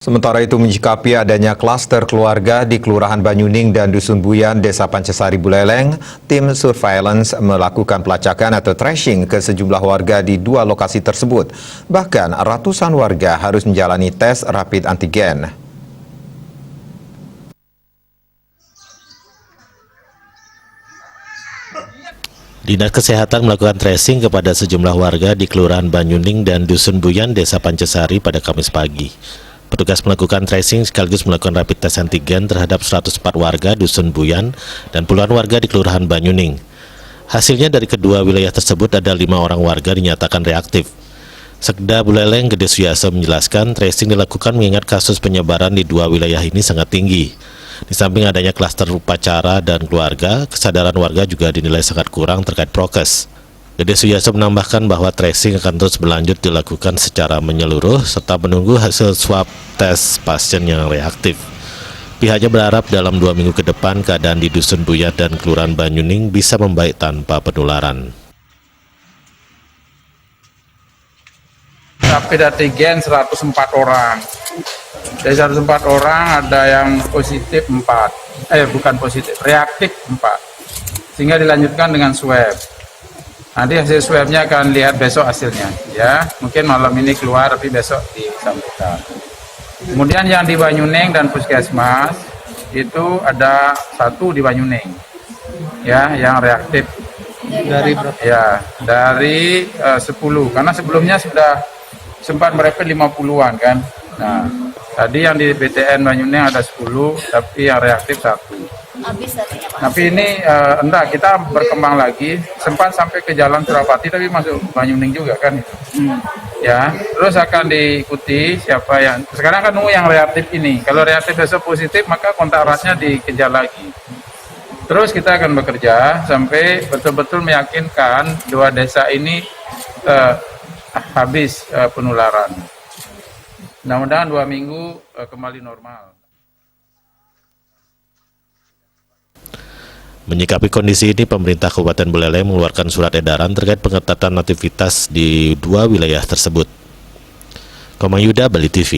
Sementara itu menyikapi adanya klaster keluarga di Kelurahan Banyuning dan Dusun Buyan, Desa Pancasari Buleleng, tim surveillance melakukan pelacakan atau tracing ke sejumlah warga di dua lokasi tersebut. Bahkan ratusan warga harus menjalani tes rapid antigen. Dinas Kesehatan melakukan tracing kepada sejumlah warga di Kelurahan Banyuning dan Dusun Buyan, Desa Pancasari pada Kamis pagi. Petugas melakukan tracing sekaligus melakukan rapid test antigen terhadap 104 warga Dusun Buyan dan puluhan warga di Kelurahan Banyuning. Hasilnya dari kedua wilayah tersebut ada 5 orang warga dinyatakan reaktif. Sekda Buleleng Gede Suyaso menjelaskan tracing dilakukan mengingat kasus penyebaran di dua wilayah ini sangat tinggi. Di samping adanya klaster upacara dan keluarga, kesadaran warga juga dinilai sangat kurang terkait prokes. Gede Suyaso menambahkan bahwa tracing akan terus berlanjut dilakukan secara menyeluruh serta menunggu hasil swab tes pasien yang reaktif. Pihaknya berharap dalam 2 minggu ke depan keadaan di Dusun Buyan dan Kelurahan Banyuning bisa membaik tanpa penularan. Rapid antigen 104 orang. Dari 104 orang ada yang positif 4. Bukan positif, reaktif 4. Sehingga dilanjutkan dengan swab. Nanti hasil swabnya akan lihat besok hasilnya, ya. Mungkin malam ini keluar, tapi besok disampaikan. Kemudian yang di Banyuning dan Puskesmas itu ada 1 di Banyuning, ya, yang reaktif. Dari berapa? Ya, dari 10. Karena sebelumnya sudah sempat mereka 50-an kan. Nah, tadi yang di BTN Banyuning ada 10, tapi yang reaktif 1. Habis artinya Pak. Tapi ini enggak, kita berkembang lagi, sempat sampai ke Jalan Surapati tapi masuk Banyuning juga kan itu. Ya, terus akan diikuti siapa yang sekarang kan nunggu yang reaktif ini. Kalau reaktif besok positif maka kontak eratnya dikejar lagi. Terus kita akan bekerja sampai betul-betul meyakinkan dua desa ini habis penularan. Mudah-mudahan 2 minggu kembali normal. Menyikapi kondisi ini, pemerintah Kabupaten Buleleng mengeluarkan surat edaran terkait pengetatan aktivitas di dua wilayah tersebut. Komang Yuda, Bali TV.